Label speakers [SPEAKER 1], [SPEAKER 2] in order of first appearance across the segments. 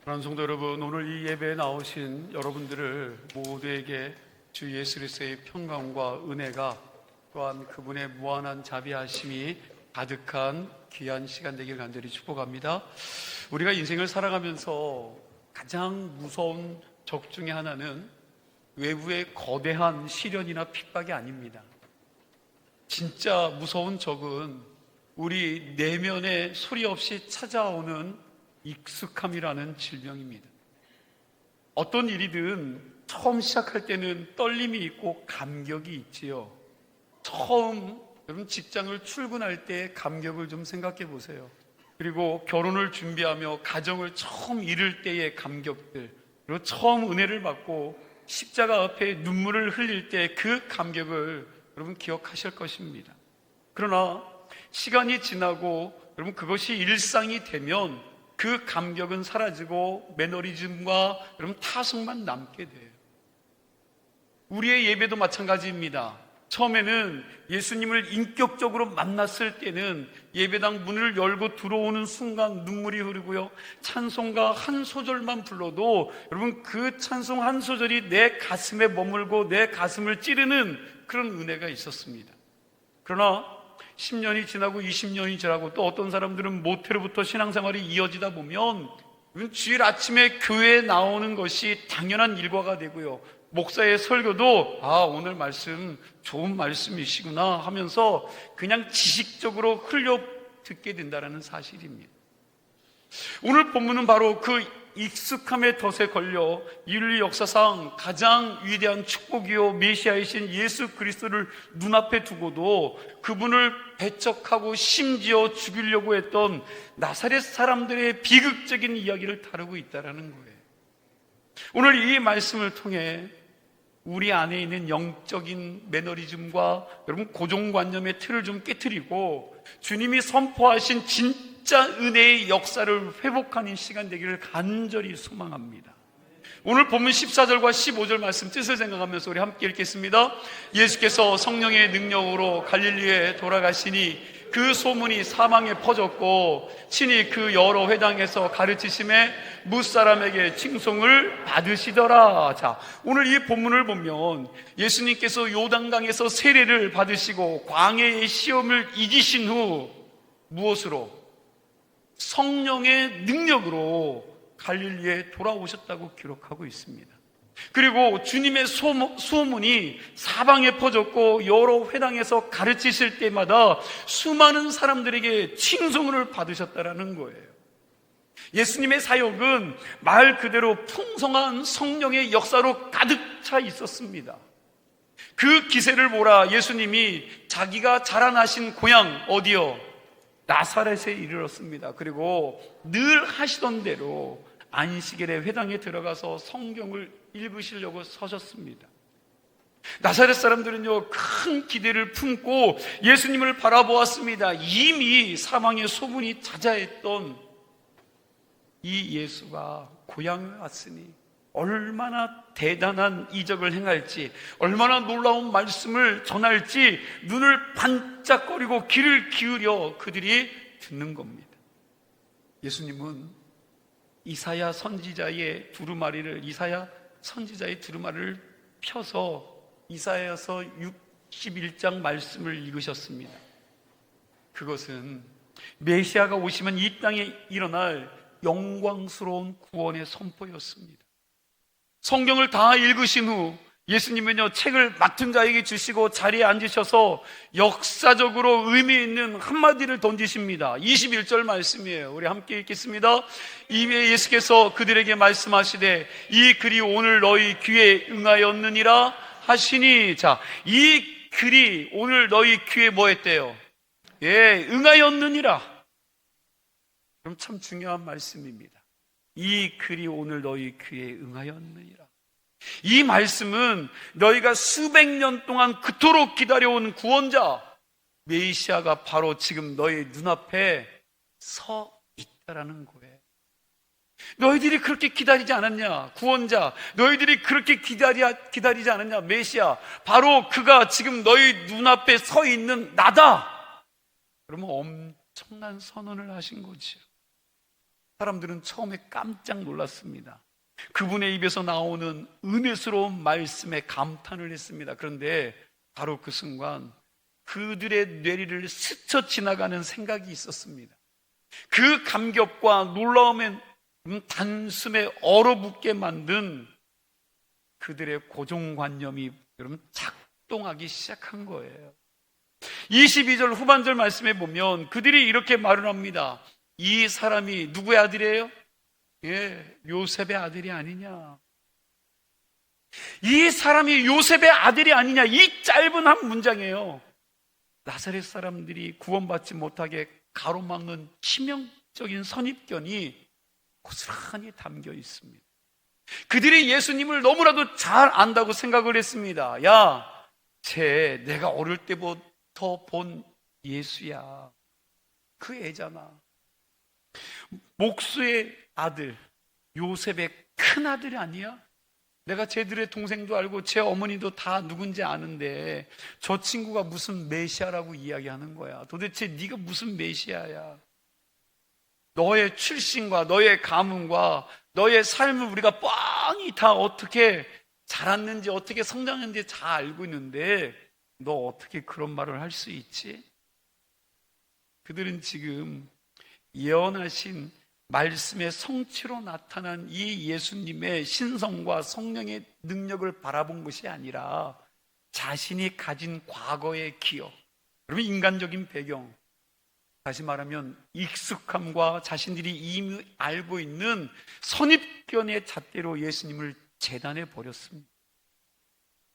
[SPEAKER 1] 사랑하는 성도 여러분, 오늘 이 예배에 나오신 여러분들을 모두에게 주 예수 그리스도의 평강과 은혜가 또한 그분의 무한한 자비하심이 가득한 귀한 시간 되길 간절히 축복합니다. 우리가 인생을 살아가면서 가장 무서운 적 중에 하나는 외부의 거대한 시련이나 핍박이 아닙니다. 진짜 무서운 적은 우리 내면에 소리 없이 찾아오는 익숙함이라는 질병입니다. 어떤 일이든 처음 시작할 때는 떨림이 있고 감격이 있지요. 처음 여러분 직장을 출근할 때 감격을 좀 생각해 보세요. 그리고 결혼을 준비하며 가정을 처음 이룰 때의 감격들, 그리고 처음 은혜를 받고 십자가 앞에 눈물을 흘릴 때 그 감격을 여러분 기억하실 것입니다. 그러나 시간이 지나고 여러분 그것이 일상이 되면 그 감격은 사라지고 매너리즘과 여러분 타성만 남게 돼요. 우리의 예배도 마찬가지입니다. 처음에는 예수님을 인격적으로 만났을 때는 예배당 문을 열고 들어오는 순간 눈물이 흐르고요, 찬송가 한 소절만 불러도 여러분 그 찬송 한 소절이 내 가슴에 머물고 내 가슴을 찌르는 그런 은혜가 있었습니다. 그러나 10년이 지나고 20년이 지나고 또 어떤 사람들은 모태로부터 신앙생활이 이어지다 보면 주일 아침에 교회에 나오는 것이 당연한 일과가 되고요, 목사의 설교도 오늘 말씀 좋은 말씀이시구나 하면서 그냥 지식적으로 흘려 듣게 된다는 사실입니다. 오늘 본문은 바로 그 익숙함의 덫에 걸려 인류 역사상 가장 위대한 축복이요 메시아이신 예수 그리스도를 눈앞에 두고도 그분을 배척하고 심지어 죽이려고 했던 나사렛 사람들의 비극적인 이야기를 다루고 있다는 거예요. 오늘 이 말씀을 통해 우리 안에 있는 영적인 매너리즘과 여러분 고정관념의 틀을 좀 깨트리고 주님이 선포하신 진짜 은혜의 역사를 회복하는 시간 되기를 간절히 소망합니다. 오늘 본문 14절과 15절 말씀 뜻을 생각하면서 우리 함께 읽겠습니다. 예수께서 성령의 능력으로 갈릴리에 돌아가시니 그 소문이 사방에 퍼졌고 친히 그 여러 회당에서 가르치심에 무사람에게 칭송을 받으시더라. 자, 오늘 이 본문을 보면 예수님께서 요단강에서 세례를 받으시고 광야의 시험을 이기신 후 무엇으로? 성령의 능력으로 갈릴리에 돌아오셨다고 기록하고 있습니다. 그리고 주님의 소문이 사방에 퍼졌고 여러 회당에서 가르치실 때마다 수많은 사람들에게 칭송을 받으셨다는 거예요. 예수님의 사역은 말 그대로 풍성한 성령의 역사로 가득 차 있었습니다. 그 기세를 몰아 예수님이 자기가 자라나신 고향 어디요? 나사렛에 이르렀습니다. 그리고 늘 하시던 대로 안식일에 회당에 들어가서 성경을 읽으시려고 서셨습니다. 나사렛 사람들은요, 큰 기대를 품고 예수님을 바라보았습니다. 이미 사망의 소문이 자자했던 이 예수가 고향에 왔으니 얼마나 대단한 이적을 행할지, 얼마나 놀라운 말씀을 전할지 눈을 반짝거리고 귀를 기울여 그들이 듣는 겁니다. 예수님은 이사야 선지자의 두루마리를 펴서 이사야서 61장 말씀을 읽으셨습니다. 그것은 메시아가 오시면 이 땅에 일어날 영광스러운 구원의 선포였습니다. 성경을 다 읽으신 후 예수님은요, 책을 맡은 자에게 주시고 자리에 앉으셔서 역사적으로 의미 있는 한마디를 던지십니다. 21절 말씀이에요. 우리 함께 읽겠습니다. 이에 예수께서 그들에게 말씀하시되 이 글이 오늘 너희 귀에 응하였느니라 하시니, 자, 이 글이 오늘 너희 귀에 뭐 했대요? 응하였느니라. 그럼 참 중요한 말씀입니다. 이 글이 오늘 너희 귀에 응하였느니라. 이 말씀은 너희가 수백 년 동안 그토록 기다려온 구원자 메시아가 바로 지금 너희 눈앞에 서 있다라는 거예요. 너희들이 그렇게 기다리지 않았냐? 구원자, 너희들이 그렇게 기다리지 않았냐? 메시아, 바로 그가 지금 너희 눈앞에 서 있는 나다. 그러면 엄청난 선언을 하신 거지요. 사람들은 처음에 깜짝 놀랐습니다. 그분의 입에서 나오는 은혜스러운 말씀에 감탄을 했습니다. 그런데 바로 그 순간 그들의 뇌리를 스쳐 지나가는 생각이 있었습니다. 그 감격과 놀라움에 단숨에 얼어붙게 만든 그들의 고정관념이 여러분 작동하기 시작한 거예요. 22절 후반절 말씀에 보면 그들이 이렇게 말을 합니다. 이 사람이 누구의 아들이에요? 예, 요셉의 아들이 아니냐. 이 사람이 요셉의 아들이 아니냐. 이 짧은 한 문장이에요. 나사렛 사람들이 구원받지 못하게 가로막는 치명적인 선입견이 고스란히 담겨 있습니다. 그들이 예수님을 너무나도 잘 안다고 생각을 했습니다. 야, 쟤 내가 어릴 때부터 본 예수야. 그 애잖아. 목수의 아들, 요셉의 큰 아들이 아니야? 내가 쟤들의 동생도 알고 제 어머니도 다 누군지 아는데 저 친구가 무슨 메시아라고 이야기하는 거야. 도대체 네가 무슨 메시아야? 너의 출신과 너의 가문과 너의 삶을 우리가 뻔히 다 어떻게 자랐는지 어떻게 성장했는지 다 알고 있는데 너 어떻게 그런 말을 할 수 있지? 그들은 지금 예언하신 말씀의 성취로 나타난 이 예수님의 신성과 성령의 능력을 바라본 것이 아니라 자신이 가진 과거의 기억, 여러분 인간적인 배경, 다시 말하면 익숙함과 자신들이 이미 알고 있는 선입견의 잣대로 예수님을 재단해 버렸습니다.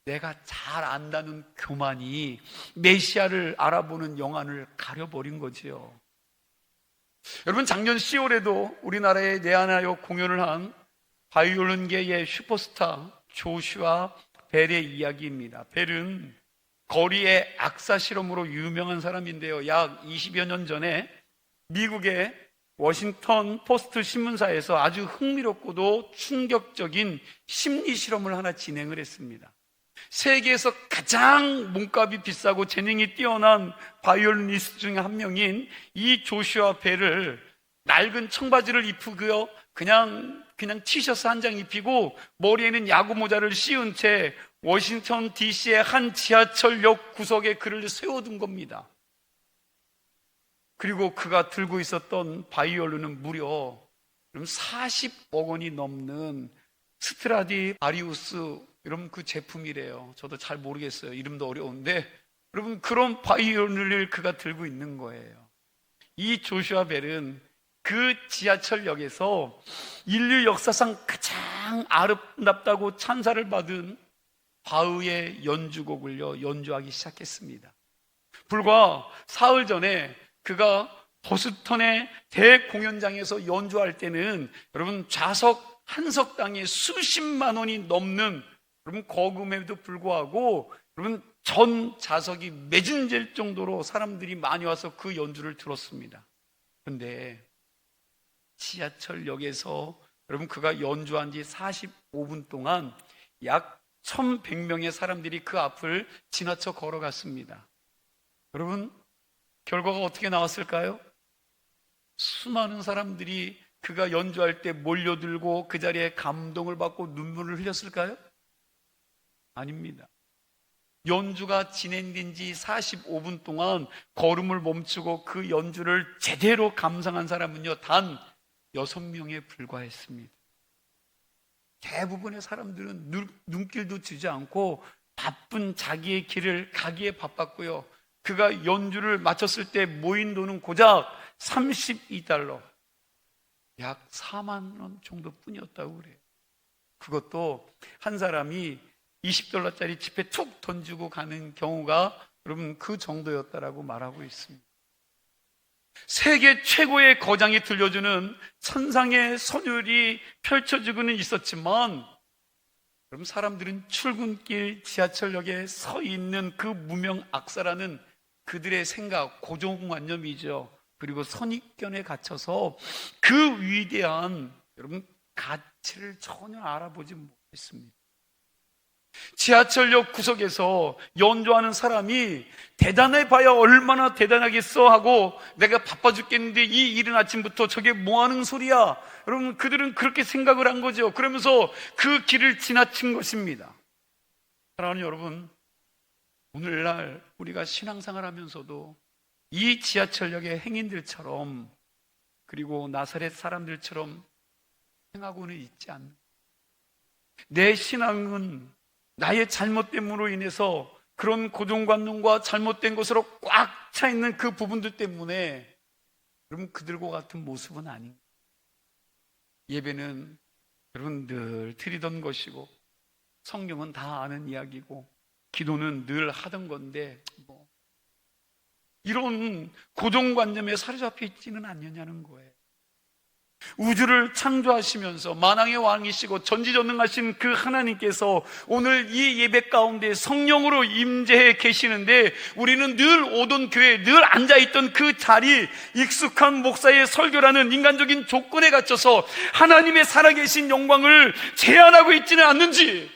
[SPEAKER 1] 내가 잘 안다는 교만이 메시아를 알아보는 영안을 가려버린 거지요. 여러분 작년 10월에도 우리나라에 내한하여 공연을 한 바이올린계의 슈퍼스타 조슈아 벨의 이야기입니다. 벨은 거리의 악사 실험으로 유명한 사람인데요. 약 20여 년 전에 미국의 워싱턴 포스트 신문사에서 아주 흥미롭고도 충격적인 심리 실험을 하나 진행을 했습니다. 세계에서 가장 몸값이 비싸고 재능이 뛰어난 바이올리니스트 중에 한 명인 이 조슈아 벨을 낡은 청바지를 입히고요, 그냥 티셔츠 한 장 입히고 머리에는 야구 모자를 씌운 채 워싱턴 DC의 한 지하철역 구석에 그를 세워둔 겁니다. 그리고 그가 들고 있었던 바이올린은 무려 40억 원이 넘는 스트라디바리우스, 여러분 그 제품이래요. 저도 잘 모르겠어요. 이름도 어려운데 여러분 그런 바이올린을 그가 들고 있는 거예요. 이 조슈아 벨은 그 지하철역에서 인류 역사상 가장 아름답다고 찬사를 받은 바흐의 연주곡을요 연주하기 시작했습니다. 불과 사흘 전에 그가 보스턴의 대공연장에서 연주할 때는 여러분 좌석 한 석당에 수십만 원이 넘는 여러분 거금에도 불구하고 여러분 전 좌석이 매진될 정도로 사람들이 많이 와서 그 연주를 들었습니다. 그런데 지하철역에서 여러분 그가 연주한 지 45분 동안 약 1,100명의 사람들이 그 앞을 지나쳐 걸어갔습니다. 여러분 결과가 어떻게 나왔을까요? 수많은 사람들이 그가 연주할 때 몰려들고 그 자리에 감동을 받고 눈물을 흘렸을까요? 아닙니다. 연주가 진행된 지 45분 동안 걸음을 멈추고 그 연주를 제대로 감상한 사람은요 단 6명에 불과했습니다. 대부분의 사람들은 눈길도 주지 않고 바쁜 자기의 길을 가기에 바빴고요, 그가 연주를 마쳤을 때 모인 돈은 고작 32달러, 약 4만 원 정도뿐이었다고 그래요. 그것도 한 사람이 20달러짜리 지폐 툭 던지고 가는 경우가 여러분 그 정도였다라고 말하고 있습니다. 세계 최고의 거장이 들려주는 천상의 선율이 펼쳐지고는 있었지만 여러분 사람들은 출근길 지하철역에 서 있는 그 무명 악사라는 그들의 생각, 고정관념이죠. 그리고 선입견에 갇혀서 그 위대한 여러분 가치를 전혀 알아보지 못했습니다. 지하철역 구석에서 연주하는 사람이 대단해 봐야 얼마나 대단하겠어 하고 내가 바빠 죽겠는데 이 이른 아침부터 저게 뭐 하는 소리야? 여러분, 그들은 그렇게 생각을 한 거죠. 그러면서 그 길을 지나친 것입니다. 사랑하는 여러분, 오늘날 우리가 신앙생활 하면서도 이 지하철역의 행인들처럼, 그리고 나사렛 사람들처럼 행하고는 있지 않는, 내 신앙은 나의 잘못됨으로 인해서 그런 고정관념과 잘못된 것으로 꽉 차 있는 그 부분들 때문에 여러분, 그들과 같은 모습은 아닌, 예배는 여러분 늘 드리던 것이고, 성경은 다 아는 이야기고, 기도는 늘 하던 건데 이런 고정관념에 사로잡혀 있지는 않느냐는 거예요. 우주를 창조하시면서 만왕의 왕이시고 전지전능하신 그 하나님께서 오늘 이 예배 가운데 성령으로 임재해 계시는데, 우리는 늘 오던 교회, 늘 앉아있던 그 자리, 익숙한 목사의 설교라는 인간적인 조건에 갇혀서 하나님의 살아계신 영광을 제한하고 있지는 않는지,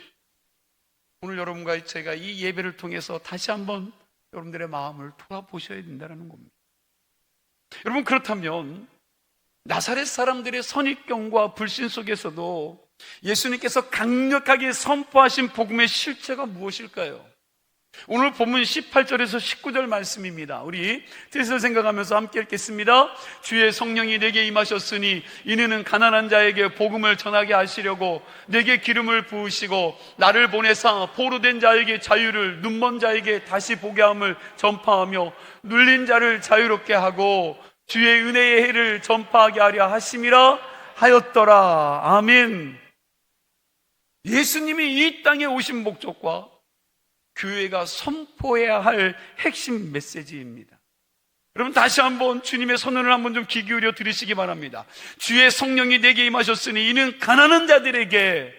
[SPEAKER 1] 오늘 여러분과 제가 이 예배를 통해서 다시 한번 여러분들의 마음을 돌아보셔야 된다는 겁니다. 여러분, 그렇다면 나사렛 사람들의 선입견과 불신 속에서도 예수님께서 강력하게 선포하신 복음의 실체가 무엇일까요? 오늘 본문 18절에서 19절 말씀입니다. 우리 뜻을 생각하면서 함께 읽겠습니다. 주의 성령이 내게 임하셨으니 이는 가난한 자에게 복음을 전하게 하시려고 내게 기름을 부으시고 나를 보내사 포로된 자에게 자유를, 눈먼 자에게 다시 보게 함을 전파하며 눌린 자를 자유롭게 하고 주의 은혜의 해를 전파하게 하려 하심이라 하였더라. 아멘. 예수님이 이 땅에 오신 목적과 교회가 선포해야 할 핵심 메시지입니다. 여러분, 다시 한번 주님의 선언을 한번 좀 귀 기울여 들으시기 바랍니다. 주의 성령이 내게 임하셨으니 이는 가난한 자들에게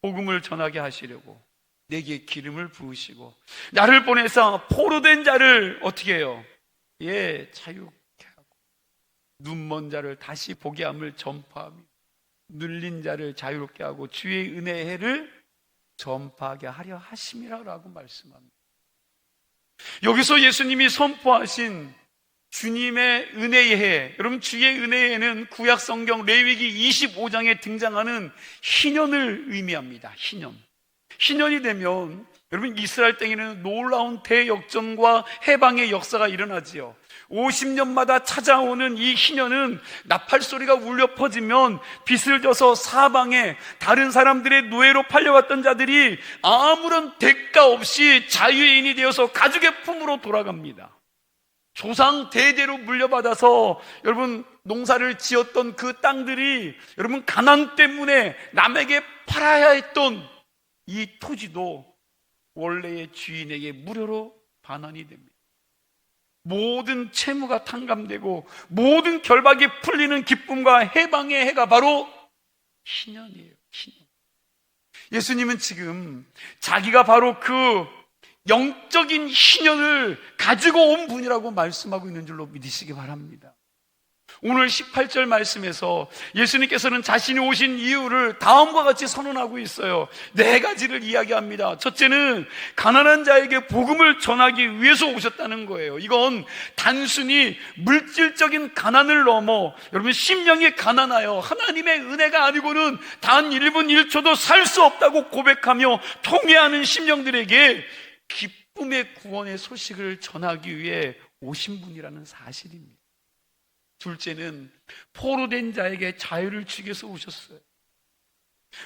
[SPEAKER 1] 복음을 전하게 하시려고 내게 기름을 부으시고 나를 보내사 포로된 자를 어떻게 해요? 자유케 하고 눈먼 자를 다시 보게 함을 전파하며 눌린 자를 자유롭게 하고 주의 은혜의 해를 전파하게 하려 하심이라고 말씀합니다. 여기서 예수님이 선포하신 주님의 은혜의 해, 여러분, 주의 은혜의 해는 구약 성경 레위기 25장에 등장하는 희년을 의미합니다. 희년이 되면 여러분, 이스라엘 땅에는 놀라운 대역전과 해방의 역사가 일어나지요. 50년마다 찾아오는 이 희년은 나팔소리가 울려 퍼지면 빛을 져서 사방에 다른 사람들의 노예로 팔려왔던 자들이 아무런 대가 없이 자유인이 되어서 가족의 품으로 돌아갑니다. 조상 대대로 물려받아서 여러분 농사를 지었던 그 땅들이 여러분 가난 때문에 남에게 팔아야 했던 이 토지도 원래의 주인에게 무료로 반환이 됩니다. 모든 채무가 탕감되고 모든 결박이 풀리는 기쁨과 해방의 해가 바로 희년이에요. 희년. 예수님은 지금 자기가 바로 그 영적인 희년을 가지고 온 분이라고 말씀하고 있는 줄로 믿으시기 바랍니다. 오늘 18절 말씀에서 예수님께서는 자신이 오신 이유를 다음과 같이 선언하고 있어요. 4가지를 이야기합니다. 첫째는 가난한 자에게 복음을 전하기 위해서 오셨다는 거예요. 이건 단순히 물질적인 가난을 넘어 여러분 심령이 가난하여 하나님의 은혜가 아니고는 단 1분 1초도 살 수 없다고 고백하며 통회하는 심령들에게 기쁨의 구원의 소식을 전하기 위해 오신 분이라는 사실입니다. 둘째는 포로된 자에게 자유를 주기 위해서 오셨어요.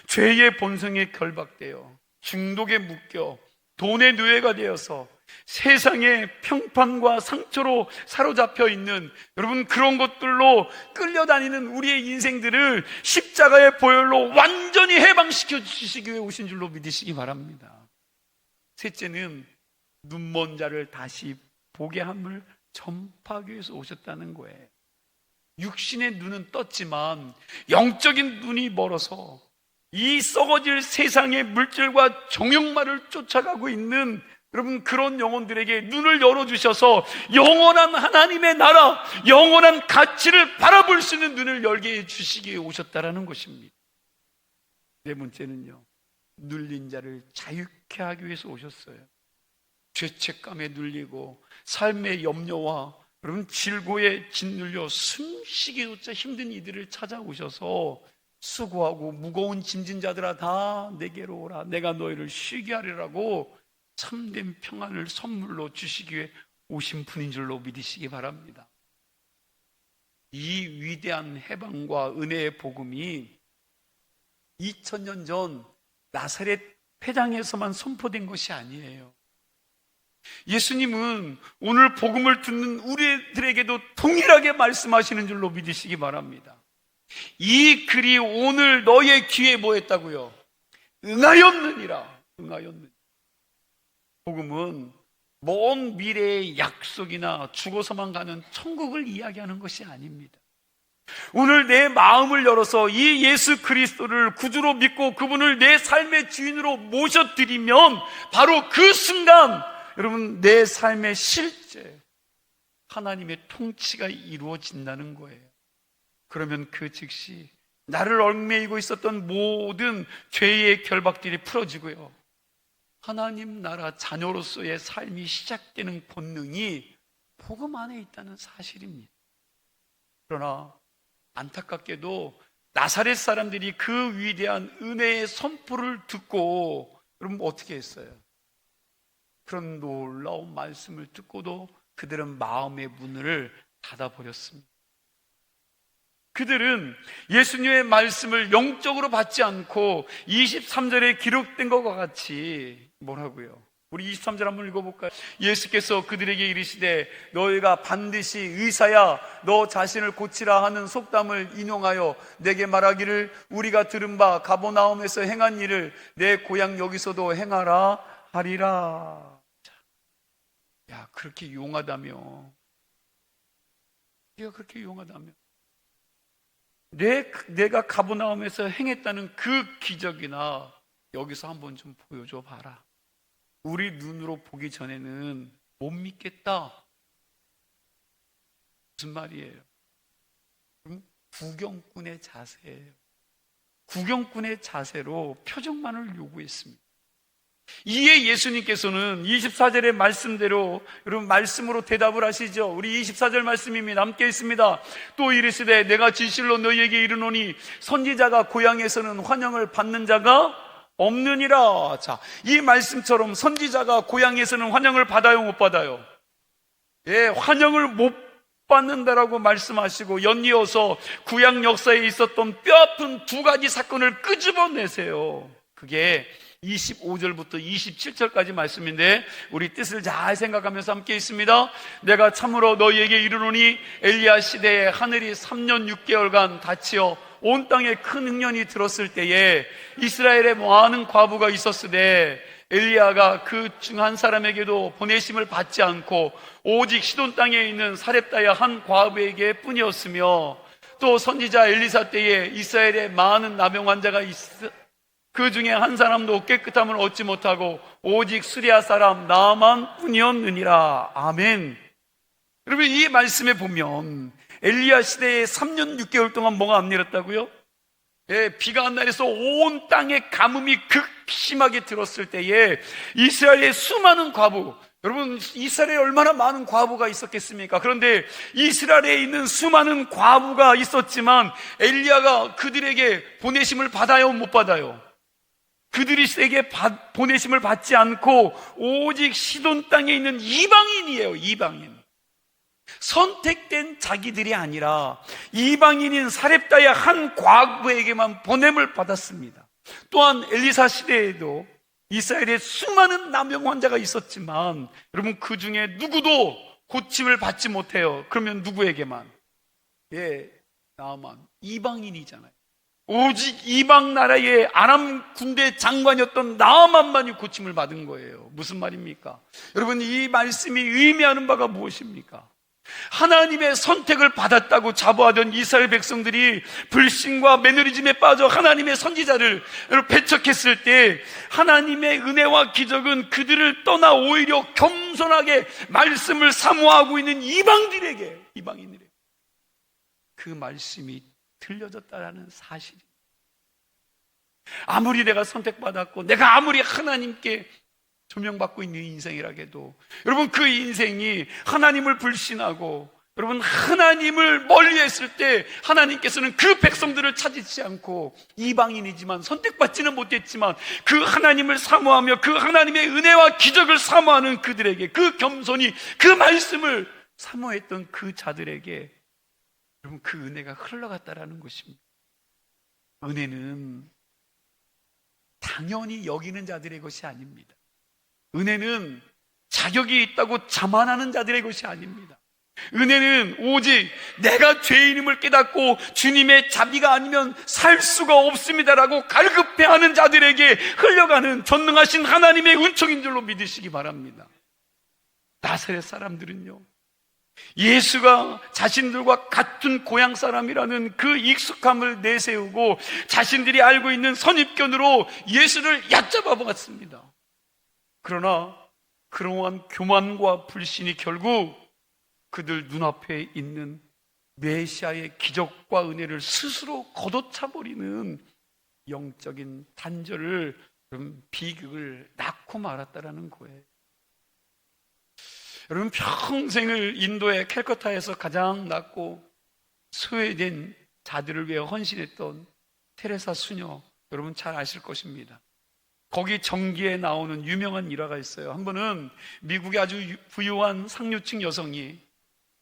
[SPEAKER 1] 죄의 본성에 결박되어 중독에 묶여 돈의 노예가 되어서 세상의 평판과 상처로 사로잡혀 있는 여러분 그런 것들로 끌려다니는 우리의 인생들을 십자가의 보혈로 완전히 해방시켜 주시기 위해 오신 줄로 믿으시기 바랍니다. 셋째는 눈먼 자를 다시 보게 함을 전파하기 위해서 오셨다는 거예요. 육신의 눈은 떴지만 영적인 눈이 멀어서 이 썩어질 세상의 물질과 정욕만을 쫓아가고 있는 여러분 그런 영혼들에게 눈을 열어주셔서 영원한 하나님의 나라, 영원한 가치를 바라볼 수 있는 눈을 열게 해주시기에 오셨다라는 것입니다. 네 번째는요, 눌린 자를 자유케 하기 위해서 오셨어요. 죄책감에 눌리고 삶의 염려와 여러분 질고에 짓눌려 숨쉬기조차 힘든 이들을 찾아오셔서 수고하고 무거운 짐진 자들아 다 내게로 오라, 내가 너희를 쉬게 하리라고 참된 평안을 선물로 주시기 위해 오신 분인 줄로 믿으시기 바랍니다. 이 위대한 해방과 은혜의 복음이 2000년 전 나사렛 회당에서만 선포된 것이 아니에요. 예수님은 오늘 복음을 듣는 우리들에게도 동일하게 말씀하시는 줄로 믿으시기 바랍니다. 이 글이 오늘 너의 귀에 뭐 했다고요? 응하였느니라. 응하였느니라. 복음은 먼 미래의 약속이나 죽어서만 가는 천국을 이야기하는 것이 아닙니다. 오늘 내 마음을 열어서 이 예수 그리스도를 구주로 믿고 그분을 내 삶의 주인으로 모셔드리면 바로 그 순간 여러분 내 삶의 실제 하나님의 통치가 이루어진다는 거예요. 그러면 그 즉시 나를 얽매이고 있었던 모든 죄의 결박들이 풀어지고요, 하나님 나라 자녀로서의 삶이 시작되는 본능이 복음 안에 있다는 사실입니다. 그러나 안타깝게도 나사렛 사람들이 그 위대한 은혜의 선포를 듣고 여러분 어떻게 했어요? 그런 놀라운 말씀을 듣고도 그들은 마음의 문을 닫아버렸습니다. 그들은 예수님의 말씀을 영적으로 받지 않고 23절에 기록된 것과 같이 뭐라고요? 우리 23절 한번 읽어볼까요? 예수께서 그들에게 이르시되 너희가 반드시 의사야 너 자신을 고치라 하는 속담을 인용하여 내게 말하기를 우리가 들은 바 가버나움에서 행한 일을 내 고향 여기서도 행하라 하리라. 야, 그렇게 용하다며, 네가 그렇게 용하다며, 내가 가버나움에서 행했다는 그 기적이나 여기서 한번 좀 보여줘 봐라. 우리 눈으로 보기 전에는 못 믿겠다. 무슨 말이에요? 구경꾼의 자세예요. 구경꾼의 자세로 표적만을 요구했습니다. 이에 예수님께서는 24절의 말씀대로 여러분 말씀으로 대답을 하시죠. 우리 24절 말씀입니다. 함께 있습니다. 또 이르시되 내가 진실로 너희에게 이르노니 선지자가 고향에서는 환영을 받는 자가 없느니라. 자, 이 말씀처럼 선지자가 고향에서는 환영을 받아요, 못 받아요? 예, 환영을 못 받는다라고 말씀하시고 연이어서 구약 역사에 있었던 뼈아픈 두 가지 사건을 끄집어내세요. 그게 25절부터 27절까지 말씀인데 우리 뜻을 잘 생각하면서 함께 있습니다. 내가 참으로 너희에게 이르노니 엘리야 시대에 하늘이 3년 6개월간 닫히어 온 땅에 큰 흉년이 들었을 때에 이스라엘에 많은 과부가 있었으되 엘리야가 그 중 한 사람에게도 보내심을 받지 않고 오직 시돈 땅에 있는 사렙다의 한 과부에게 뿐이었으며 또 선지자 엘리사 때에 이스라엘에 많은 나병 환자가 그 중에 한 사람도 깨끗함을 얻지 못하고 오직 수리아 사람 나만 뿐이었느니라. 아멘. 여러분 이 말씀에 보면 엘리야 시대에 3년 6개월 동안 뭐가 안 내렸다고요? 예, 비가 안 내려서 온 땅에 가뭄이 극심하게 들었을 때에 이스라엘의 수많은 과부, 여러분 이스라엘에 얼마나 많은 과부가 있었겠습니까? 그런데 이스라엘에 있는 수많은 과부가 있었지만 엘리야가 그들에게 보내심을 받아요, 못 받아요? 그들이 세게 보내심을 받지 않고 오직 시돈 땅에 있는 이방인이에요. 이방인. 선택된 자기들이 아니라 이방인인 사렙다의 한 과부에게만 보냄을 받았습니다. 또한 엘리사 시대에도 이스라엘에 수많은 나병 환자가 있었지만 여러분 그 중에 누구도 고침을 받지 못해요. 그러면 누구에게만? 예, 나만. 이방인이잖아요. 오직 이방 나라의 아람 군대 장관이었던 나아만만이 고침을 받은 거예요. 무슨 말입니까? 여러분 이 말씀이 의미하는 바가 무엇입니까? 하나님의 선택을 받았다고 자부하던 이스라엘 백성들이 불신과 매너리즘에 빠져 하나님의 선지자를 배척했을 때 하나님의 은혜와 기적은 그들을 떠나 오히려 겸손하게 말씀을 사모하고 있는 이방인들에게 그 말씀이 들려졌다라는 사실이, 아무리 내가 선택받았고 내가 아무리 하나님께 조명받고 있는 인생이라 해도 여러분 그 인생이 하나님을 불신하고 여러분 하나님을 멀리했을 때 하나님께서는 그 백성들을 찾지 않고 이방인이지만 선택받지는 못했지만 그 하나님을 사모하며 그 하나님의 은혜와 기적을 사모하는 그들에게 그 겸손이 그 말씀을 사모했던 그 자들에게 여러분 그 은혜가 흘러갔다라는 것입니다. 은혜는 당연히 여기는 자들의 것이 아닙니다. 은혜는 자격이 있다고 자만하는 자들의 것이 아닙니다. 은혜는 오직 내가 죄인임을 깨닫고 주님의 자비가 아니면 살 수가 없습니다라고 갈급해하는 자들에게 흘러가는 전능하신 하나님의 은총인 줄로 믿으시기 바랍니다. 나사렛 사람들은요, 예수가 자신들과 같은 고향 사람이라는 그 익숙함을 내세우고 자신들이 알고 있는 선입견으로 예수를 얕잡아 보았습니다. 그러나 그러한 교만과 불신이 결국 그들 눈앞에 있는 메시아의 기적과 은혜를 스스로 걷어차버리는 영적인 단절을, 비극을 낳고 말았다라는 거예요. 여러분, 평생을 인도의 캘커타에서 가장 낮고 소외된 자들을 위해 헌신했던 테레사 수녀, 여러분 잘 아실 것입니다. 거기 전기에 나오는 유명한 일화가 있어요. 한 번은 미국의 아주 부유한 상류층 여성이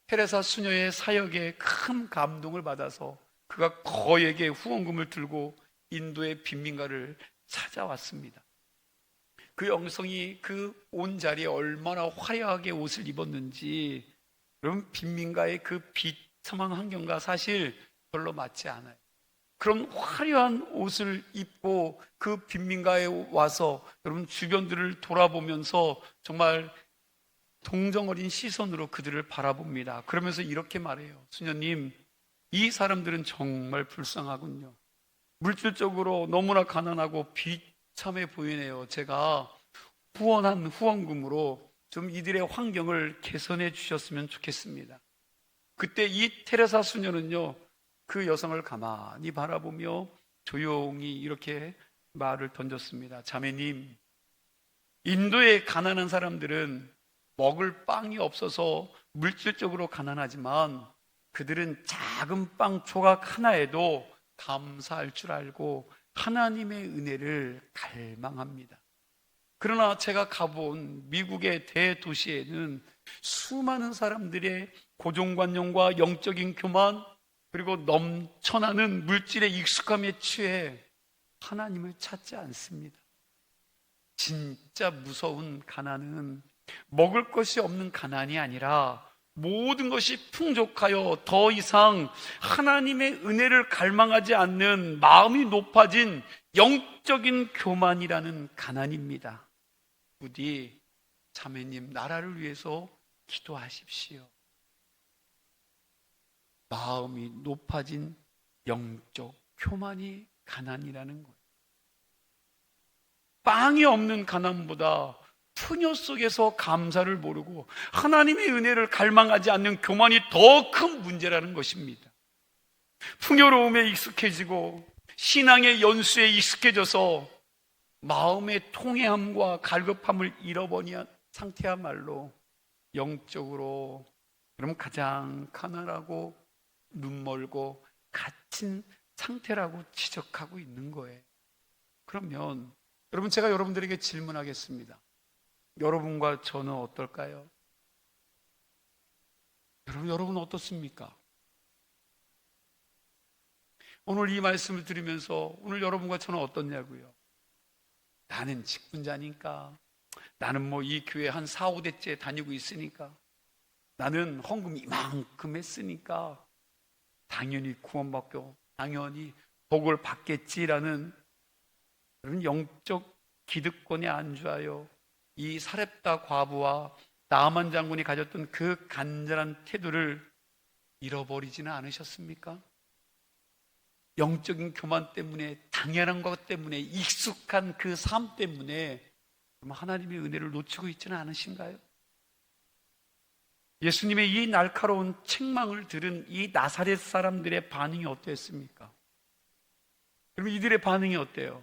[SPEAKER 1] 테레사 수녀의 사역에 큰 감동을 받아서 그가 거액의 후원금을 들고 인도의 빈민가를 찾아왔습니다. 그 여성이 그 온 자리에 얼마나 화려하게 옷을 입었는지, 여러분 빈민가의 그 비참한 환경과 사실 별로 맞지 않아요. 그런 화려한 옷을 입고 그 빈민가에 와서 여러분 주변들을 돌아보면서 정말 동정 어린 시선으로 그들을 바라봅니다. 그러면서 이렇게 말해요. 수녀님, 이 사람들은 정말 불쌍하군요. 물질적으로 너무나 가난하고 비참해 보이네요. 제가 후원한 후원금으로 좀 이들의 환경을 개선해 주셨으면 좋겠습니다. 그때 이 테레사 수녀는요, 그 여성을 가만히 바라보며 조용히 이렇게 말을 던졌습니다. 자매님, 인도의 가난한 사람들은 먹을 빵이 없어서 물질적으로 가난하지만 그들은 작은 빵 조각 하나에도 감사할 줄 알고 하나님의 은혜를 갈망합니다. 그러나 제가 가본 미국의 대도시에는 수많은 사람들의 고정관념과 영적인 교만, 그리고 넘쳐나는 물질의 익숙함에 취해 하나님을 찾지 않습니다. 진짜 무서운 가난은 먹을 것이 없는 가난이 아니라 모든 것이 풍족하여 더 이상 하나님의 은혜를 갈망하지 않는 마음이 높아진 영적인 교만이라는 가난입니다. 부디 자매님, 나라를 위해서 기도하십시오. 마음이 높아진 영적 교만이 가난이라는 거예요. 빵이 없는 가난보다 푸녀 속에서 감사를 모르고 하나님의 은혜를 갈망하지 않는 교만이 더 큰 문제라는 것입니다. 풍요로움에 익숙해지고 신앙의 연수에 익숙해져서 마음의 통회함과 갈급함을 잃어버린 상태야말로 영적으로 그럼 가장 가난하고 눈멀고 갇힌 상태라고 지적하고 있는 거예요. 그러면 여러분, 제가 여러분들에게 질문하겠습니다. 여러분과 저는 어떨까요? 여러분 어떻습니까? 오늘 이 말씀을 들으면서 오늘 여러분과 저는 어떻냐고요? 나는 직분자니까, 나는 뭐 이 교회 한 4, 5대째 다니고 있으니까, 나는 헌금 이만큼 했으니까 당연히 구원받고 당연히 복을 받겠지라는 그런 영적 기득권에 안주하여 이 사렙다 과부와 나아만 장군이 가졌던 그 간절한 태도를 잃어버리지는 않으셨습니까? 영적인 교만 때문에, 당연한 것 때문에, 익숙한 그 삶 때문에 하나님의 은혜를 놓치고 있지는 않으신가요? 예수님의 이 날카로운 책망을 들은 이 나사렛 사람들의 반응이 어땠습니까? 그럼 이들의 반응이 어때요?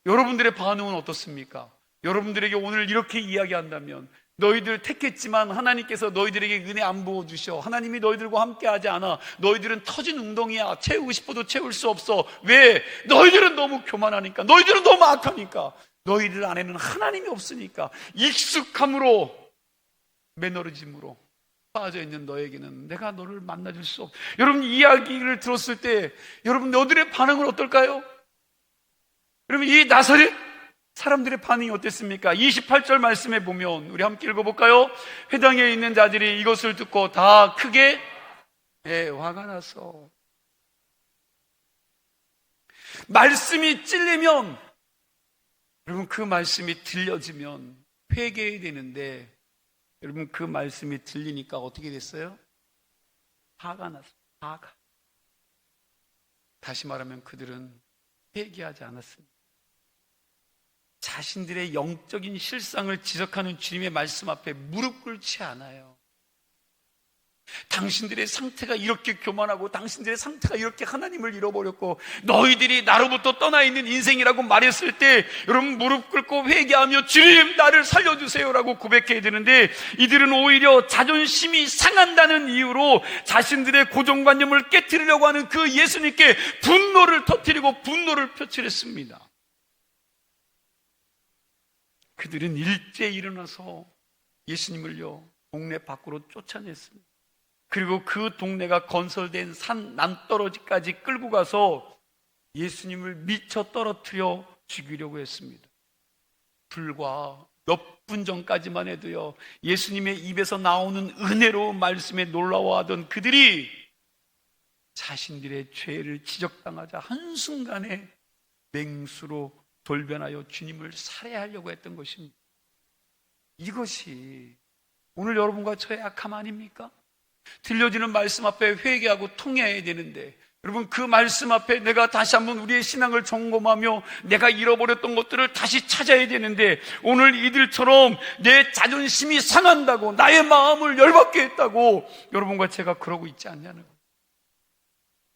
[SPEAKER 1] 여러분들의 반응은 어떻습니까? 여러분들에게 오늘 이렇게 이야기한다면, 너희들 택했지만 하나님께서 너희들에게 은혜 안 부어주셔, 하나님이 너희들과 함께 하지 않아, 너희들은 터진 웅덩이야, 채우고 싶어도 채울 수 없어. 왜? 너희들은 너무 교만하니까, 너희들은 너무 악하니까, 너희들 안에는 하나님이 없으니까. 익숙함으로, 매너리즘으로 빠져있는 너에게는 내가 너를 만나줄 수 없어. 여러분, 이 이야기를 들었을 때 여러분 너희들의 반응은 어떨까요? 여러분, 이 나사렛 사람들의 반응이 어땠습니까? 28절 말씀에 보면, 우리 함께 읽어볼까요? 회당에 있는 자들이 이것을 듣고 다 크게 화가 나서, 말씀이 찔리면, 여러분, 그 말씀이 들려지면 회개해야 되는데, 여러분, 그 말씀이 들리니까 어떻게 됐어요? 화가 났어요. 화가. 다시 말하면 그들은 회개하지 않았습니다. 자신들의 영적인 실상을 지적하는 주님의 말씀 앞에 무릎 꿇지 않아요. 당신들의 상태가 이렇게 교만하고, 당신들의 상태가 이렇게 하나님을 잃어버렸고, 너희들이 나로부터 떠나 있는 인생이라고 말했을 때, 여러분, 무릎 꿇고 회개하며 주님 나를 살려주세요라고 고백해야 되는데, 이들은 오히려 자존심이 상한다는 이유로 자신들의 고정관념을 깨트리려고 하는 그 예수님께 분노를 터뜨리고 분노를 표출했습니다. 그들은 일제히 일어나서 예수님을요, 동네 밖으로 쫓아냈습니다. 그리고 그 동네가 건설된 산 남떨어지까지 끌고 가서 예수님을 미쳐 떨어뜨려 죽이려고 했습니다. 불과 몇 분 전까지만 해도요, 예수님의 입에서 나오는 은혜로운 말씀에 놀라워하던 그들이 자신들의 죄를 지적당하자 한순간에 맹수로 돌변하여 주님을 살해하려고 했던 것입니다. 이것이 오늘 여러분과 저의 악함 아닙니까? 들려지는 말씀 앞에 회개하고 통회해야 되는데, 여러분, 그 말씀 앞에 내가 다시 한번 우리의 신앙을 점검하며 내가 잃어버렸던 것들을 다시 찾아야 되는데, 오늘 이들처럼 내 자존심이 상한다고, 나의 마음을 열받게 했다고 여러분과 제가 그러고 있지 않냐는 거예요.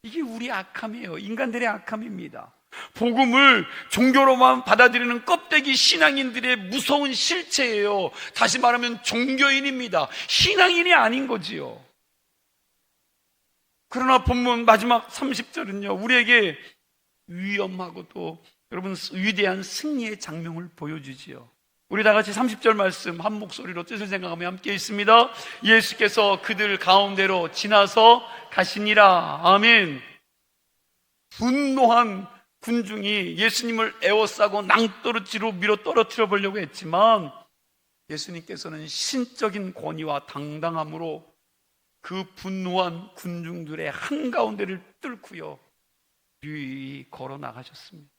[SPEAKER 1] 이게 우리 악함이에요. 인간들의 악함입니다. 복음을 종교로만 받아들이는 껍데기 신앙인들의 무서운 실체예요. 다시 말하면 종교인입니다. 신앙인이 아닌 거지요. 그러나 본문 마지막 30절은요, 우리에게 위험하고도 여러분 위대한 승리의 장면을 보여주지요. 우리 다 같이 30절 말씀 한 목소리로 뜻을 생각하며 함께 있습니다. 예수께서 그들 가운데로 지나서 가시니라. 아멘. 분노한 군중이 예수님을 에워싸고 낭떠러지로 밀어 떨어뜨려 보려고 했지만, 예수님께서는 신적인 권위와 당당함으로 그 분노한 군중들의 한가운데를 뚫고요, 유유히 걸어 나가셨습니다.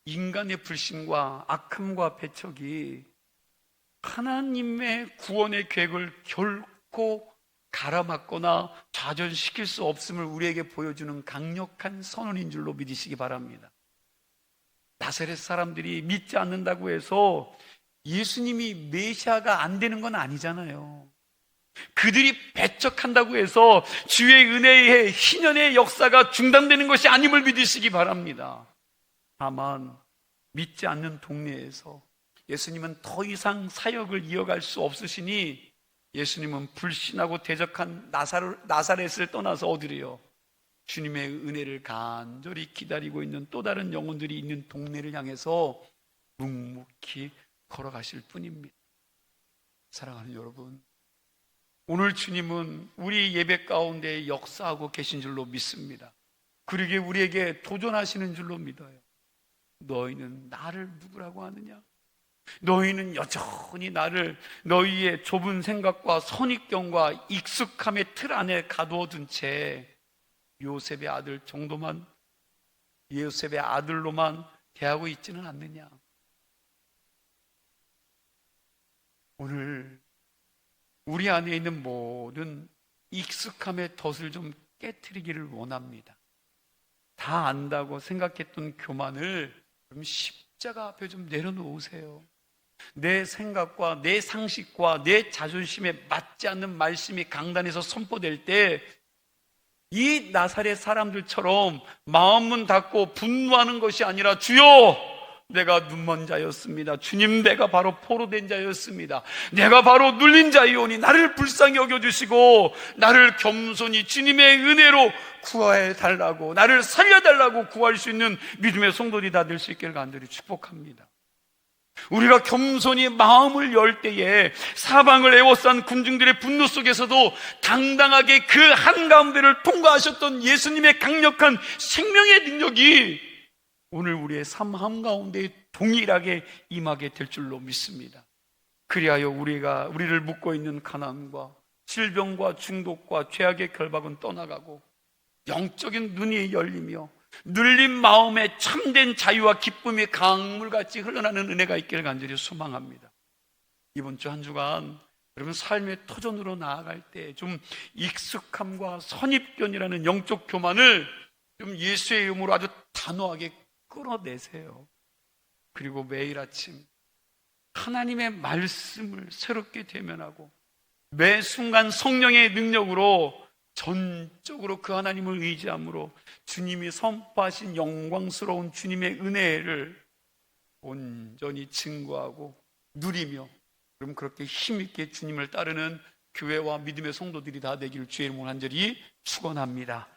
[SPEAKER 1] 인간의 불신과 악함과 배척이 하나님의 구원의 계획을 결코 가라막거나 좌절시킬 수 없음을 우리에게 보여주는 강력한 선언인 줄로 믿으시기 바랍니다. 나사렛 사람들이 믿지 않는다고 해서 예수님이 메시아가 안 되는 건 아니잖아요. 그들이 배척한다고 해서 주의 은혜의 희년의 역사가 중단되는 것이 아님을 믿으시기 바랍니다. 다만 믿지 않는 동네에서 예수님은 더 이상 사역을 이어갈 수 없으시니, 예수님은 불신하고 대적한 나사렛을 떠나서 어디로요? 주님의 은혜를 간절히 기다리고 있는 또 다른 영혼들이 있는 동네를 향해서 묵묵히 걸어가실 뿐입니다. 사랑하는 여러분, 오늘 주님은 우리 예배 가운데 역사하고 계신 줄로 믿습니다. 그러기에 우리에게 도전하시는 줄로 믿어요. 너희는 나를 누구라고 하느냐? 너희는 여전히 나를 너희의 좁은 생각과 선입견과 익숙함의 틀 안에 가두어둔 채 요셉의 아들 정도만, 요셉의 아들로만 대하고 있지는 않느냐? 오늘 우리 안에 있는 모든 익숙함의 덫을 좀 깨트리기를 원합니다. 다 안다고 생각했던 교만을 좀 십자가 앞에 좀 내려놓으세요. 내 생각과 내 상식과 내 자존심에 맞지 않는 말씀이 강단에서 선포될 때 이 나사렛 사람들처럼 마음문 닫고 분노하는 것이 아니라, 주여, 내가 눈먼 자였습니다. 주님, 내가 바로 포로된 자였습니다. 내가 바로 눌린 자이오니 나를 불쌍히 여겨주시고 나를 겸손히 주님의 은혜로 구해달라고, 나를 살려달라고 구할 수 있는 믿음의 성도들이 다 될 수 있기를 간절히 축복합니다. 우리가 겸손히 마음을 열 때에 사방을 에워싼 군중들의 분노 속에서도 당당하게 그 한가운데를 통과하셨던 예수님의 강력한 생명의 능력이 오늘 우리의 삶 한가운데 동일하게 임하게 될 줄로 믿습니다. 그리하여 우리를 묶고 있는 가난과 질병과 중독과 죄악의 결박은 떠나가고 영적인 눈이 열리며 눌린 마음에 참된 자유와 기쁨이 강물같이 흘러나는 은혜가 있기를 간절히 소망합니다. 이번 주 한 주간 여러분 삶의 터전으로 나아갈 때 좀 익숙함과 선입견이라는 영적 교만을 좀 예수의 이름으로 아주 단호하게 끌어내세요. 그리고 매일 아침 하나님의 말씀을 새롭게 대면하고 매 순간 성령의 능력으로 전적으로 그 하나님을 의지함으로 주님이 선포하신 영광스러운 주님의 은혜를 온전히 증거하고 누리며, 그럼 그렇게 힘있게 주님을 따르는 교회와 믿음의 성도들이 다 되기를 주의 이름으로 간절히 축원합니다.